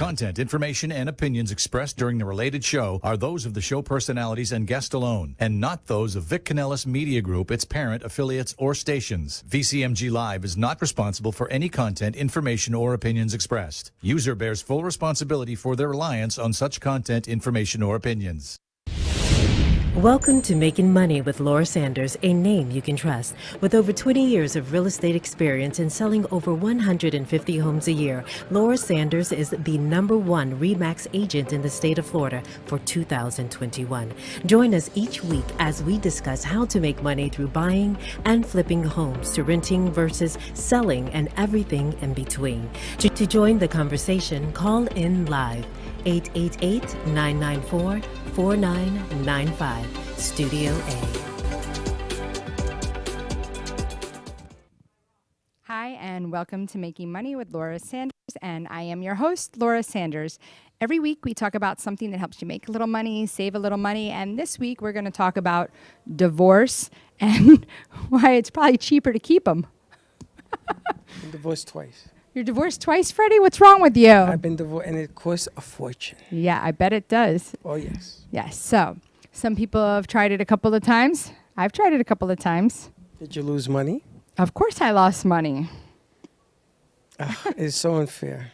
Content, information, and opinions expressed during the related show are those of the show personalities and guest alone, and not those of Vic Canellis Media Group, its parent, affiliates, or stations. VCMG Live is not responsible for any content, information, or opinions expressed. User bears full responsibility for their reliance on such content, information, or opinions. Welcome to Making Money with Laura Sanders, a name you can trust. With over 20 years of real estate experience and selling over 150 homes a year, Laura Sanders is the #1 RE/MAX agent in the state of Florida for 2021. Join us each week as we discuss how to make money through buying and flipping homes to renting versus selling and everything in between. To join the conversation, call in live 888-994-4995, Studio A. Hi, and welcome to Making Money with Laura Sanders, and I am your host, Laura Sanders. Every week we talk about something that helps you make a little money, save a little money, and this week we're going to talk about divorce and why it's probably cheaper to keep them. I'm divorced twice. You're divorced twice, Freddie? What's wrong with you? I've been divorced, and it costs a fortune. Yeah, I bet it does. Oh, yes. Yes, so some people have tried it a couple of times. I've tried it a couple of times. Did you lose money? Of course I lost money. It's so unfair.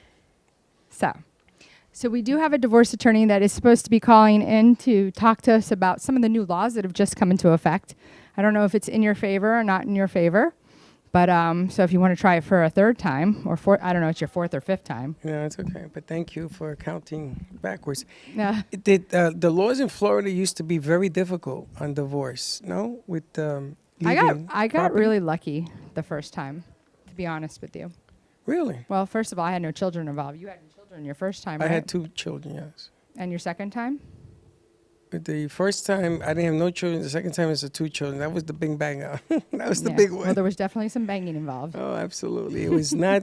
So we do have a divorce attorney that is supposed to be calling in to talk to us about some of the new laws that have just come into effect. I don't know if it's in your favor or not in your favor. But so if you want to try it for a third time or fourth, I don't know, it's your fourth or fifth time. Yeah, it's okay. But thank you for counting backwards. Yeah. The laws in Florida used to be very difficult on divorce, no? With I got really lucky the first time, to be honest with you. Really? Well, first of all, I had no children involved. You had children your first time, right? I had 2 children, yes. And your second time? The first time, I didn't have no children. The second time, it was the 2 children. That was the big bang. That was the big one. Well, there was definitely some banging involved. Oh, absolutely. It was not,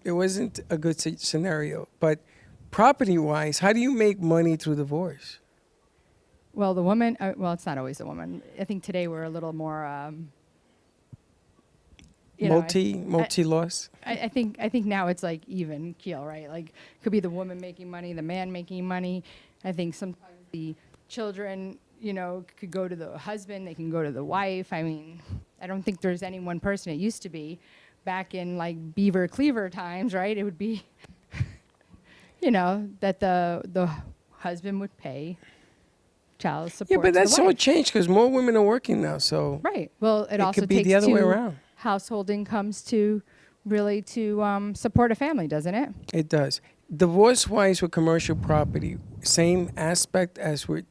it wasn't a good scenario. But property-wise, how do you make money through divorce? Well, the woman, well, it's not always the woman. I think today we're a little more, multi-loss? I think now it's like even keel, right? Like, could be the woman making money, the man making money. I think sometimes the children, could go to the husband, they can go to the wife. I mean, I don't think there's any one person. It used to be back in like Beaver Cleaver times, right? It would be, that the husband would pay child support. Yeah, but that's all changed because more women are working now. So right. Well, it also could be takes the other way 2 around. household incomes to really support a family, doesn't it? It does. Divorce-wise with commercial property, same aspect as with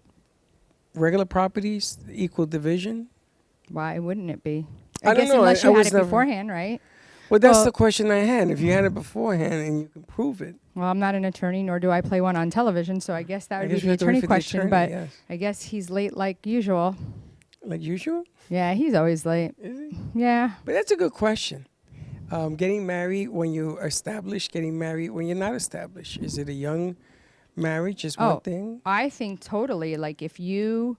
regular properties, equal division? Why wouldn't it be? I don't guess know. unless I you had was it never- beforehand, right? Well, that's the question I had. If you had it beforehand and you can prove it. Well, I'm not an attorney, nor do I play one on television, so I guess that would be guess we the have to wait attorney for the question. attorney, But yes. I guess he's late like usual. Like usual? Yeah, he's always late. Is it? Yeah. But that's a good question. Getting married when you're established, getting married when you're not established. Is it a young marriage is one thing? I think totally. Like if you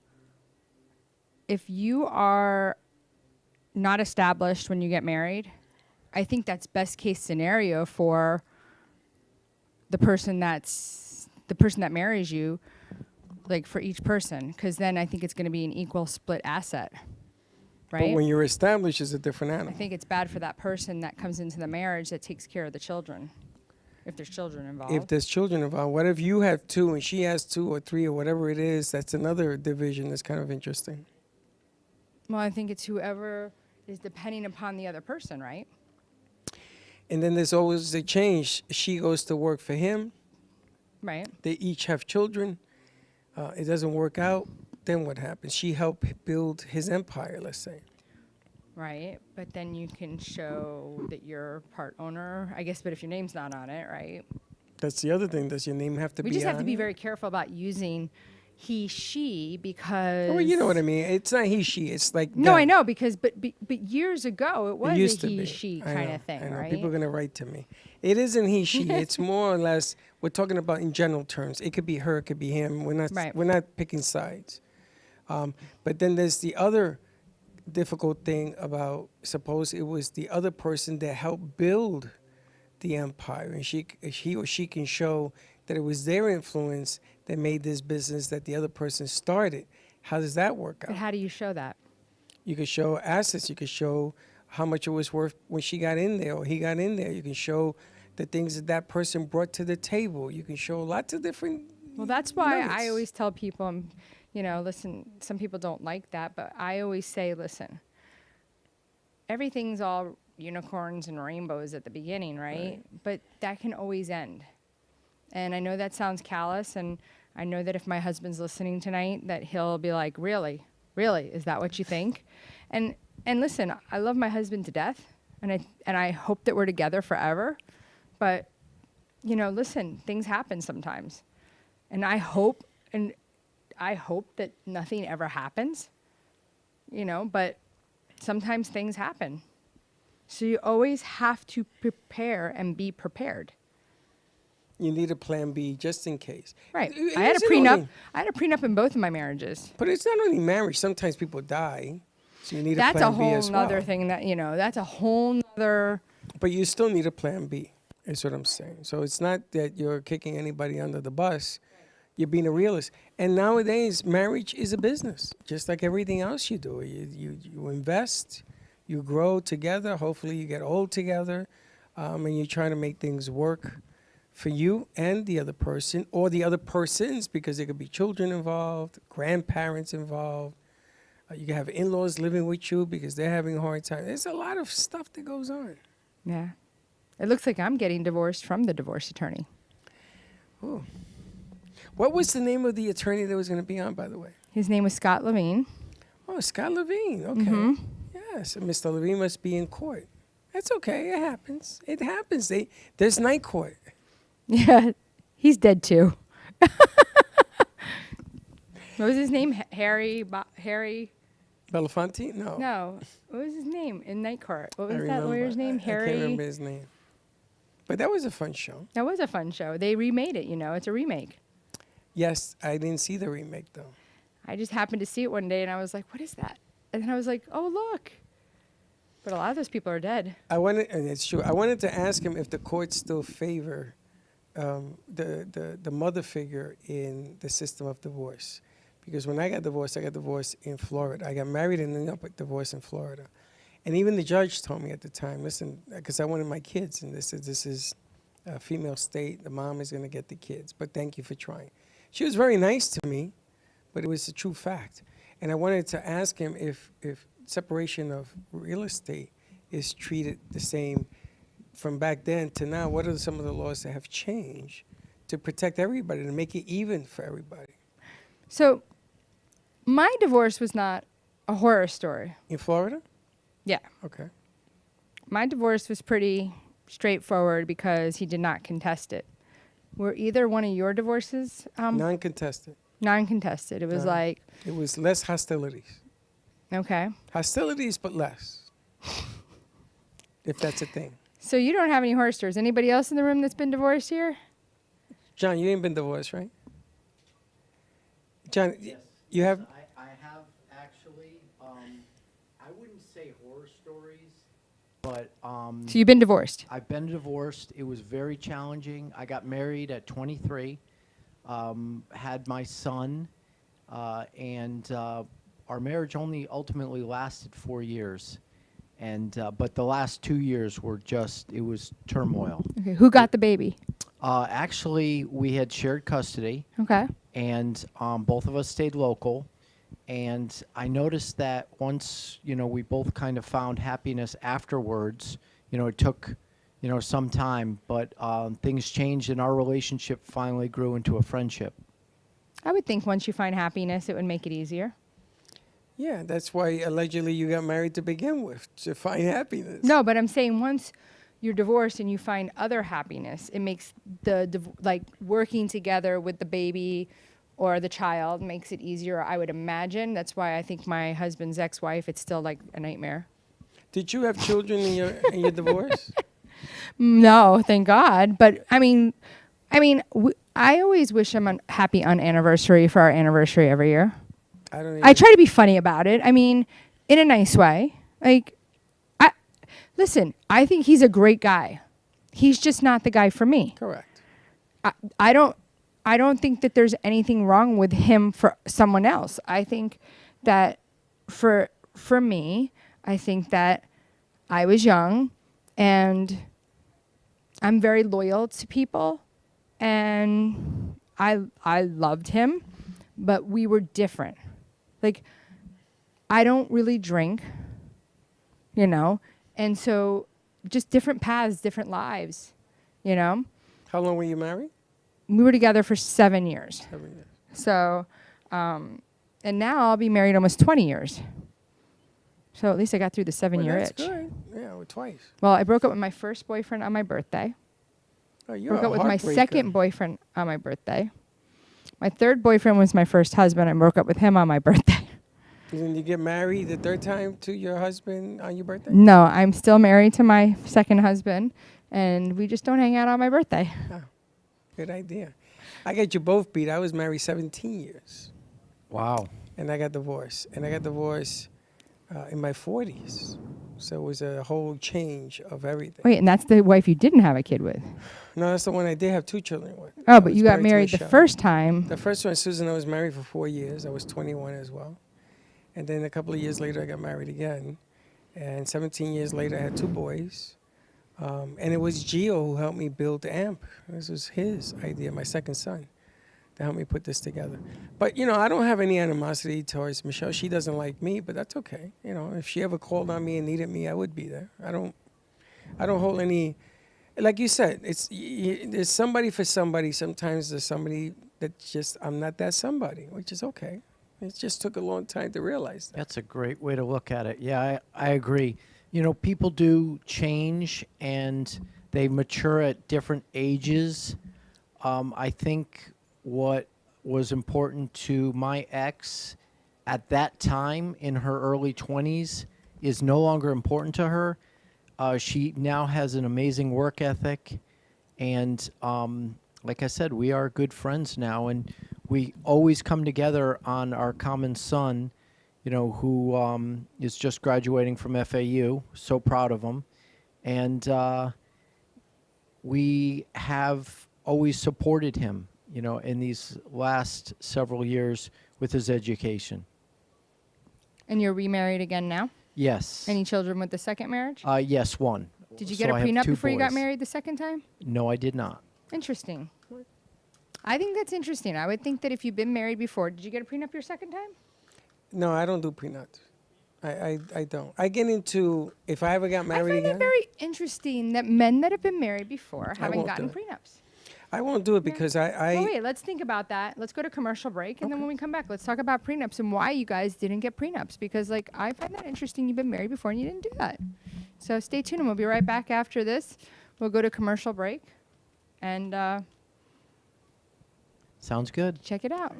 are not established when you get married, I think that's best case scenario for the person that marries you, like for each person, because then I think it's going to be an equal split asset, right? But when you're established, it's a different animal. I think it's bad for that person that comes into the marriage that takes care of the children, if there's children involved. If there's children involved, what if you have 2 and she has 2 or 3 or whatever it is? That's another division that's kind of interesting. Well, I think it's whoever is depending upon the other person, right? And then there's always a change. She goes to work for him. Right. They each have children. It doesn't work out. Then what happens? She helped build his empire, let's say. Right. But then you can show that you're part owner, I guess, but if your name's not on it, right? That's the other thing. Does your name have to be We just have on to be it? very careful about using he, she, because... Well, you know what I mean. It's not he, she. It's like No, them. I know, because but years ago, it was used a to he, be. she I kind know, of thing, I know. right? People are going to write to me. It isn't he, she. It's more or less, we're talking about in general terms. It could be her, it could be him. We're not picking sides. But then there's the other difficult thing about, suppose it was the other person that helped build the empire, and he or she can show that it was their influence that made this business that the other person started. How does that work But out? how do you show that? You could show assets. You could show how much it was worth when she got in there or he got in there. You can show the things that that person brought to the table. You can show lots of different. Well, that's why limits. I always tell people, listen, some people don't like that, but I always say, listen, everything's all unicorns and rainbows at the beginning, right? But that can always end. And I know that sounds callous, and I know that if my husband's listening tonight, that he'll be like, really? Really? Is that what you think? And listen, I love my husband to death, and I hope that we're together forever. But, listen, things happen sometimes. And I hope that nothing ever happens, but sometimes things happen. So you always have to prepare and be prepared. You need a plan B just in case. Right. It I had a isn't prenup. only- I had a prenup in both of my marriages. But it's not only marriage. Sometimes people die, so you need That's a plan a B whole as well. nother thing that's a whole nother. But you still need a plan B, is what I'm saying. So it's not that you're kicking anybody under the bus. You're being a realist. And nowadays, marriage is a business, just like everything else you do. You invest, you grow together. Hopefully you get old together, and you're trying to make things work for you and the other person, or the other persons, because there could be children involved, grandparents involved. You can have in-laws living with you because they're having a hard time. There's a lot of stuff that goes on. Yeah. It looks like I'm getting divorced from the divorce attorney. Ooh. What was the name of the attorney that was going to be on, by the way? His name was Scott Levine. Oh, Scott Levine. Okay. Mm-hmm. Yes, and Mr. Levine must be in court. That's okay. It happens. It happens. There's night court. Yeah. He's dead too. What was his name? Harry? Belafonte? No. No. What was his name in night court? What I was that remember. lawyer's name? I can't Harry? remember his name. But that was a fun show. That was a fun show. They remade it, It's a remake. Yes, I didn't see the remake, though. I just happened to see it one day, and I was like, what is that? And then I was like, oh, look. But a lot of those people are dead. And it's true. I wanted to ask him if the courts still favor the mother figure in the system of divorce. Because when I got divorced in Florida. I got married and ended up with divorce in Florida. And even the judge told me at the time, listen, because I wanted my kids, and this is a female state. The mom is going to get the kids, but thank you for trying. She was very nice to me, but it was a true fact. And I wanted to ask him if separation of real estate is treated the same from back then to now. What are some of the laws that have changed to protect everybody, to make it even for everybody? So my divorce was not a horror story. In Florida? Yeah. Okay. My divorce was pretty straightforward because he did not contest it. Were either one of your divorces Non-contested. non-contested? It was like, It was less hostilities. okay. Hostilities, but less. If that's a thing. So you don't have any horror stories. Anybody else in the room that's been divorced here? John, you ain't been divorced, right? John, Yes. you have? I have actually. I wouldn't say horror stories, but So you've been divorced. I've been divorced. It was very challenging. I got married at 23, had my son, and our marriage only ultimately lasted 4 years. And but the last 2 years were it was turmoil. Okay. Who got the baby? Actually, we had shared custody. Okay. And both of us stayed local. And I noticed that once, we both kind of found happiness afterwards, it took, some time, but things changed and our relationship finally grew into a friendship. I would think once you find happiness, it would make it easier. Yeah, that's why allegedly you got married to begin with, to find happiness. No, but I'm saying once you're divorced and you find other happiness, it makes like working together with the baby or the child makes it easier, I would imagine. That's why I think my husband's ex-wife, it's still like a nightmare. Did you have children in your divorce? No, thank God. But I mean, I always wish him a happy anniversary for our anniversary every year. I try to be funny about it. I mean, in a nice way. Like, listen, I think he's a great guy. he's just not the guy for me. Correct. I don't think that there's anything wrong with him for someone else. I think that for me, I think that I was young and I'm very loyal to people, and I loved him, but we were different. Like, I don't really drink, you know, and so just different paths, different lives, you know. How long were you married? We were together for 7 years. 7 years. So, and now I'll be married almost 20 years. So at least I got through the 7-year That's itch. good. Yeah, well, twice. Well, I broke up with my first boyfriend on my birthday. Oh, you're Broke a up with my heartbreaker. second boyfriend on my birthday. My third boyfriend was my first husband. I broke up with him on my birthday. Did you get married the third time to your husband on your birthday? No, I'm still married to my second husband, and we just don't hang out on my birthday. Oh, good idea. I got you both beat. I was married 17 years, Wow. and I got divorced. And I got divorced in my 40s. So it was a whole change of everything. Wait, and that's the wife you didn't have a kid with? No, that's the one I did have 2 children with. Oh, I but was you got to married the Michelle. first time. The first one, Susan, I was married for 4 years. I was 21 as well. And then a couple of years later, I got married again. And 17 years later, I had 2 boys. And it was Gio who helped me build the AMP. This was his idea, my second son, to help me put this together. But, you know, I don't have any animosity towards Michelle. She doesn't like me, but that's okay. You know, if she ever called on me and needed me, I would be there. I don't hold any, like you said, there's somebody for somebody. Sometimes there's somebody that just, I'm not that somebody, which is okay. It just took a long time to realize that. That's a great way to look at it. Yeah, I agree. You know, people do change and they mature at different ages. I think what was important to my ex at that time in her early 20s is no longer important to her. She now has an amazing work ethic. And like I said, we are good friends now. And we always come together on our common son, you know, who is just graduating from FAU. So proud of him. And we have always supported him, you know, in these last several years with his education. And you're remarried again now? Yes. Any children with the second marriage? Yes, one. Did you get So a I have prenup 2 before you got boys. married the second time? No, I did not. Interesting. I think that's interesting. I would think that if you've been married before, did you get a prenup your second time? No, I don't do prenups. I don't. I get into, if I ever got I married find again, it very interesting that men that have been married before haven't won't gotten do it. prenups. I won't do it because Well, wait, let's think about that. Let's go to commercial break, and then when we come back, let's talk about prenups and why you guys didn't get prenups. Because, like, I find that interesting. You've been married before and you didn't do that. So stay tuned, and we'll be right back after this. We'll go to commercial break, and Sounds good. check it out.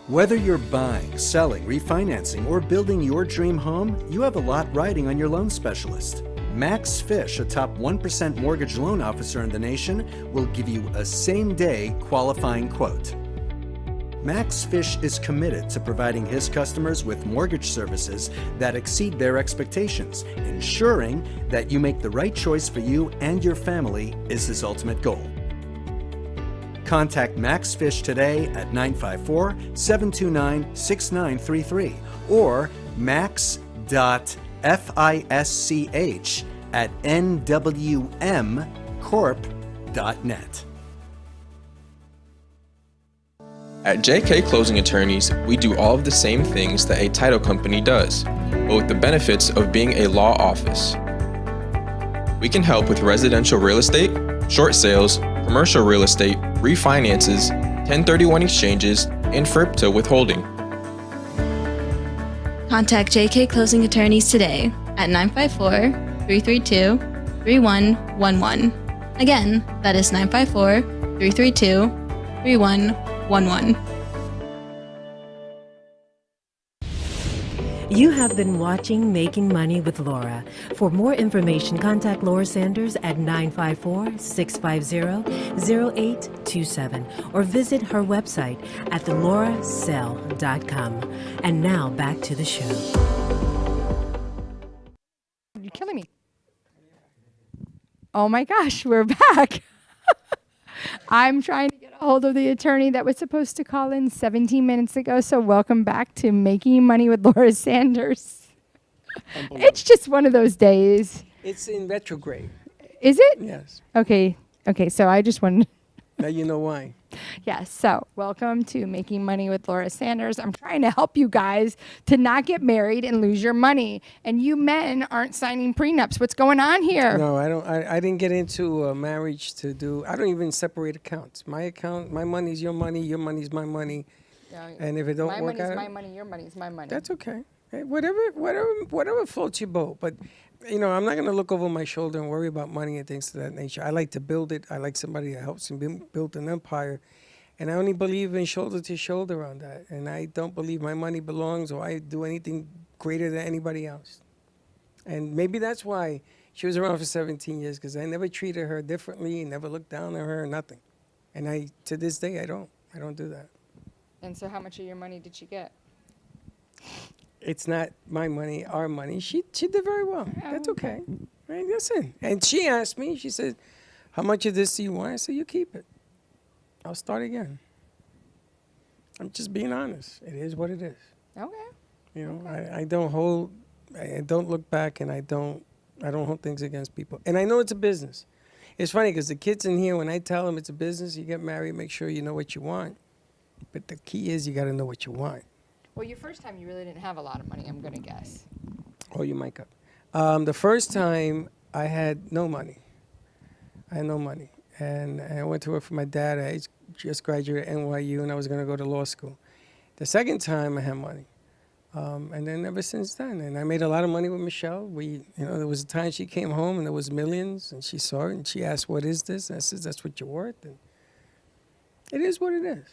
Whether you're buying, selling, refinancing, or building your dream home, you have a lot riding on your loan specialist. Max Fish, a top 1% mortgage loan officer in the nation, will give you a same-day qualifying quote. Max Fish is committed to providing his customers with mortgage services that exceed their expectations, ensuring that you make the right choice for you and your family is his ultimate goal. Contact Max Fish today at 954-729-6933 or max.fisch@nwmcorp.net. At JK Closing Attorneys, we do all of the same things that a title company does, but with the benefits of being a law office. We can help with residential real estate, short sales, commercial real estate, refinances, 1031 exchanges, and FRIPTA withholding. Contact JK Closing Attorneys today at 954-332-3111. Again, that is 954-332-3111. You have been watching Making Money with Laura. For more information, contact Laura Sanders at 954-650-0827 or visit her website at lauracell.com. And now back to the show. You're killing me. Oh my gosh, we're back. I'm trying to get a hold of the attorney that was supposed to call in 17 minutes ago. So welcome back to Making Money with Laura Sanders. It's just one of those days. It's in retrograde. Is it? Yes. Okay. Okay. So I just wanted. Now you know why. Yes. So welcome to Making Money with Laura Sanders. I'm trying to help you guys to not get married and lose your money. And you men aren't signing prenups. What's going on here? No, I don't. I didn't get into a marriage to do. I don't even separate accounts. My account, my money's your money's my money. Yeah, And if it don't my work money's out, my money, your money's my money. that's okay. Hey, whatever floats your boat. But I'm not gonna look over my shoulder and worry about money and things of that nature. I like to build it. I like somebody that helps me build an empire. And I only believe in shoulder to shoulder on that. And I don't believe my money belongs or I do anything greater than anybody else. And maybe that's why she was around for 17 years, because I never treated her differently, never looked down on her, nothing. And to this day, I don't do that. And so how much of your money did she get? It's not my money, our money. She did very well. That's okay. Right, listen. And she asked me, she said, how much of this do you want? I said, you keep it. I'll start again. I'm just being honest. It is what it is. Okay. I don't look back, and I don't hold things against people. And I know it's a business. It's funny because the kids in here, when I tell them it's a business, you get married, make sure you know what you want. But the key is you got to know what you want. Well, your first time you really didn't have a lot of money, I'm going to guess. Oh, you mic up. The first time I had no money. And I went to work for my dad. I just graduated NYU, and I was going to go to law school. The second time I had money. And then ever since then, and I made a lot of money with Michelle. There was a time she came home and there was millions, and she saw it and she asked, "What is this?" And I said, "That's what you're worth." And it is what it is.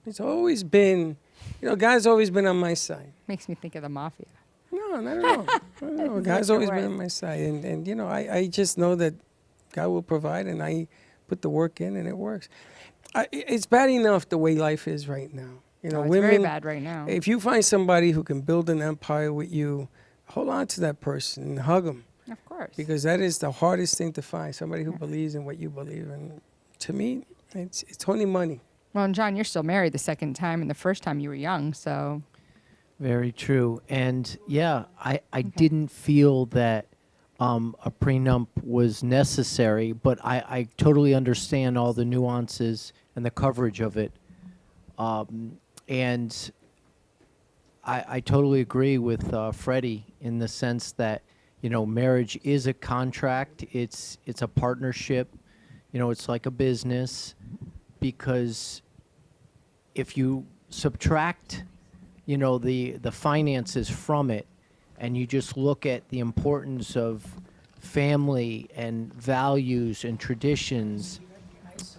It's always been, God's always been on my side. Makes me think of the mafia. No, not at all. No, God's always been on my side, and I just know that God will provide, and I put the work in, and it works. It's bad enough the way life is right now. It's Women, very bad right now. if you find somebody who can build an empire with you, hold on to that person and hug them. Of course. Because that is the hardest thing to find, somebody who believes in what you believe. And to me, it's only money. Well, and John, you're still married the second time, and the first time you were young, so. Very true. And yeah, I didn't feel that a prenup was necessary, but I totally understand all the nuances and the coverage of it. And I totally agree with Freddie in the sense that, marriage is a contract. It's a partnership. It's like a business, because if you subtract, the finances from it, and you just look at the importance of family and values and traditions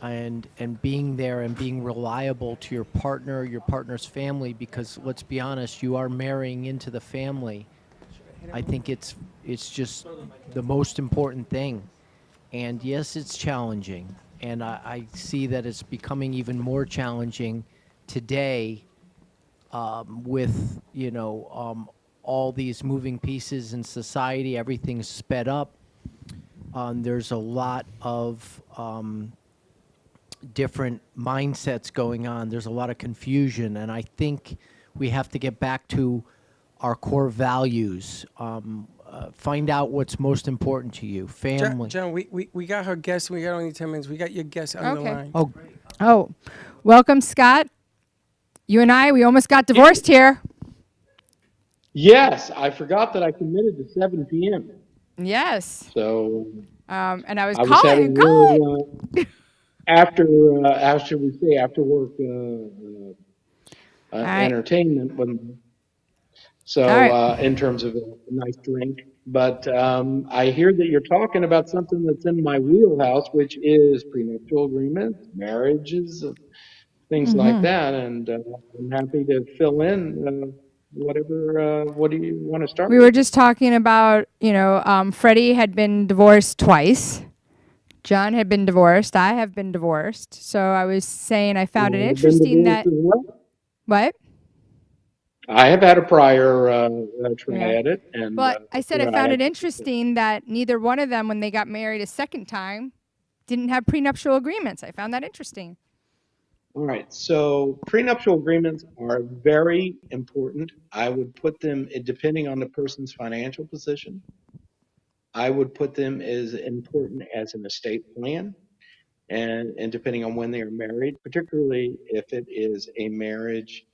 and being there and being reliable to your partner's family, because let's be honest, you are marrying into the family. I think it's just the most important thing. And yes, it's challenging. And I see that it's becoming even more challenging today with, all these moving pieces in society. Everything's sped up. There's a lot of different mindsets going on. There's a lot of confusion. And I think we have to get back to our core values. Find out what's most important to you. Family. John, we got her guest. We got only 10 minutes. We got your guest on the line. Oh, great. Oh, welcome, Scott. You and we almost got divorced here. Yes, I forgot that I committed to 7 p.m. Yes. So and I was I was calling having and calling. after work right. entertainment All right. in terms of a nice drink. But I hear that you're talking about something that's in my wheelhouse, which is prenuptial agreements, marriages, things like that. And I'm happy to fill in whatever. What do you want to start We with? were just talking about, Freddie had been divorced twice. John had been divorced. I have been divorced. So I was saying I found it I've been interesting divorced that. as well. What? I have had a prior try Yeah. at it, and But I said I I found it actually, interesting that neither one of them, when they got married a second time, didn't have prenuptial agreements. I found that interesting. all right. So prenuptial agreements are very important. I would put them, depending on the person's financial position, I would put them as important as an estate plan. And depending on when they are married, particularly if it is a marriage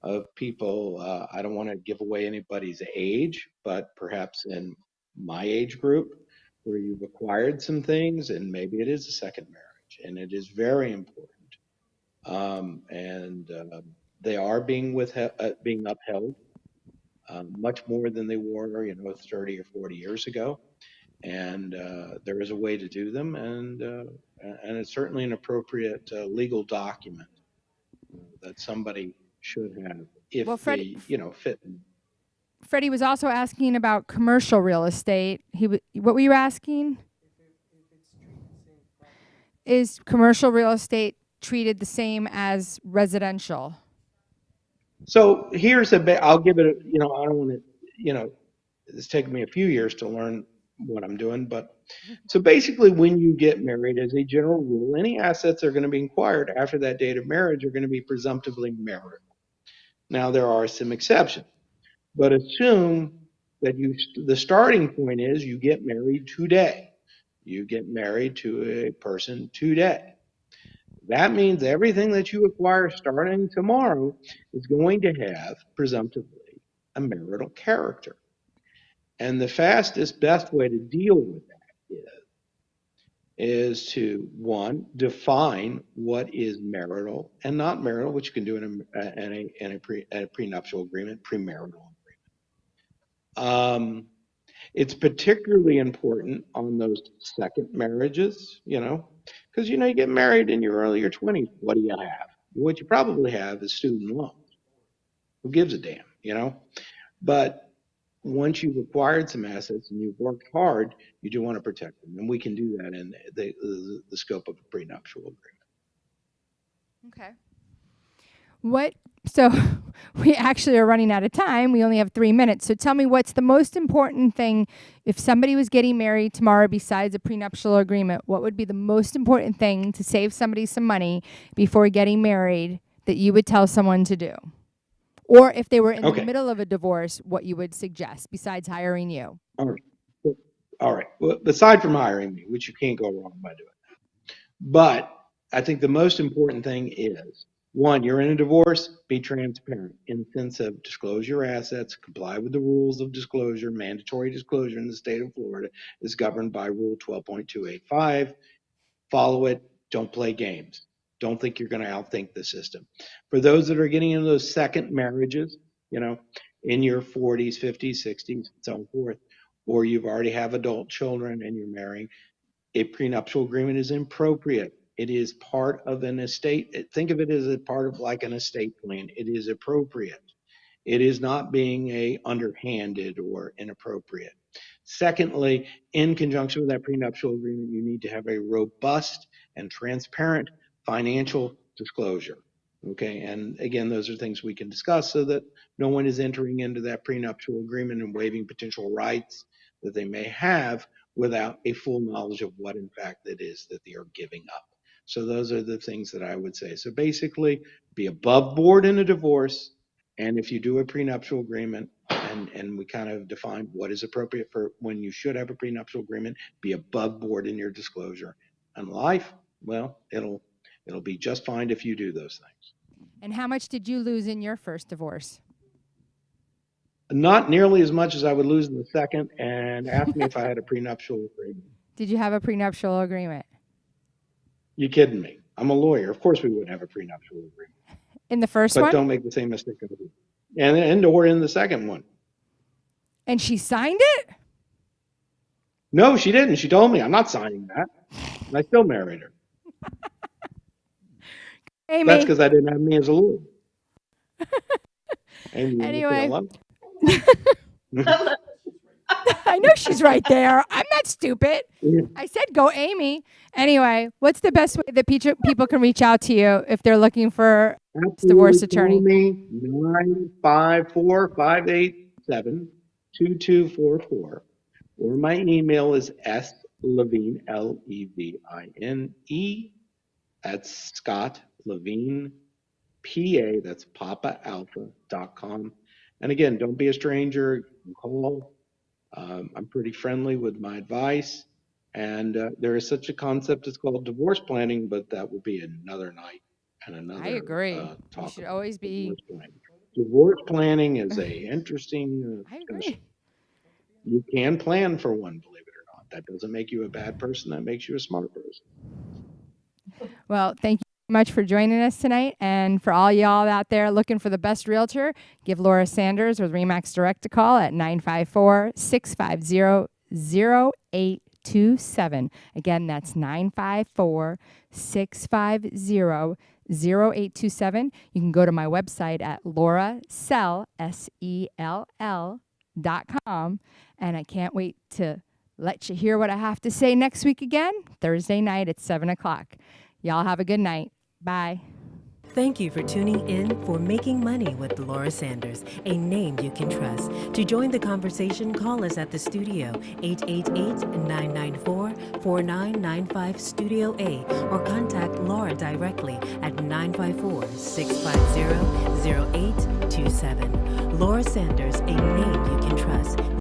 of people, I don't want to give away anybody's age, but perhaps in my age group, where you've acquired some things, and maybe it is a second marriage, and it is very important. And they are being upheld much more than they were, 30 or 40 years ago. And there is a way to do them, and it's certainly an appropriate legal document that somebody should have if Well, they, fit. Freddie was also asking about commercial real estate. What were you asking? Is commercial real estate treated the same as residential? So here's I'll give it I don't want to, it's taken me a few years to learn what I'm doing, but so basically when you get married, as a general rule, any assets that are going to be acquired after that date of marriage are going to be presumptively marital. Now there are some exceptions, but assume that the starting point is you get married today. You get married to a person today. That means everything that you acquire starting tomorrow is going to have presumptively a marital character. And the fastest, best way to deal with that is to, one, define what is marital and not marital, which you can do in a prenuptial agreement, premarital agreement. It's particularly important on those second marriages, because you get married in your earlier 20s. What do you have? What you probably have is student loans. Who gives a damn, But once you've acquired some assets and you've worked hard, you do want to protect them, and we can do that in the scope of a prenuptial agreement. Okay. So we actually are running out of time. We only have 3 minutes. So tell me, what's the most important thing if somebody was getting married tomorrow besides a prenuptial agreement? What would be the most important thing to save somebody some money before getting married that you would tell someone to do? Or if they were in the middle of a divorce, what you would suggest besides hiring you? All right. Well, aside from hiring me, which you can't go wrong by doing that. But I think the most important thing is, one, you're in a divorce, be transparent in the sense of disclose your assets, comply with the rules of disclosure. Mandatory disclosure in the state of Florida is governed by Rule 12.285. Follow it. Don't play games. Don't think you're going to outthink the system. For those that are getting into those second marriages, in your 40s, 50s, 60s, and so forth, or you've already have adult children and you're marrying, a prenuptial agreement is appropriate. It is part of an estate. Think of it as a part of like an estate plan. It is appropriate. It is not being underhanded or inappropriate. Secondly, in conjunction with that prenuptial agreement, you need to have a robust and transparent financial disclosure. Okay, and again, those are things we can discuss so that no one is entering into that prenuptial agreement and waiving potential rights that they may have without a full knowledge of what in fact it is that they are giving up. So those are the things that I would say. So basically, be above board in a divorce, and if you do a prenuptial agreement, and we kind of define what is appropriate for when you should have a prenuptial agreement, be above board in your disclosure. And life, well, it'll be just fine if you do those things. And how much did you lose in your first divorce? Not nearly as much as I would lose in the second, and ask me if I had a prenuptial agreement. Did you have a prenuptial agreement? You kidding me? I'm a lawyer. Of course we wouldn't have a prenuptial agreement. In the first but one? But don't make the same mistake I did. And or in the second one. And she signed it? No, she didn't. She told me, I'm not signing that. And I still married her. Amy. That's because I didn't have me as a lawyer. Anyway. I know she's right there. I'm not not stupid. Yeah. I said go Amy. Anyway, what's the best way that people can reach out to you if they're looking for a divorce attorney? Call me 954-587-2244, or my email is slevine, Levine, at Scott Levine, PA, that's papaalpha.com. And again, don't be a stranger. You can call. I'm pretty friendly with my advice. And there is such a concept as called divorce planning, but that will be another night and another I agree. talk. You should always be. Divorce planning. Divorce planning is a interesting I discussion. agree. You can plan for one, believe it or not. That doesn't make you a bad person. That makes you a smart person. Well, thank you much for joining us tonight. And for all y'all out there looking for the best realtor, give Laura Sanders with RE/MAX Direct a call at 954-650-0827. Again, that's 954-650-0827. You can go to my website at laurasell.com. And I can't wait to let you hear what I have to say next week again, Thursday night at 7 o'clock. Y'all have a good night. Bye. Thank you for tuning in for Making Money with Laura Sanders, a name you can trust. To join the conversation, call us at the studio, 888-994-4995 Studio A, or contact Laura directly at 954-650-0827. Laura Sanders, a name you can trust.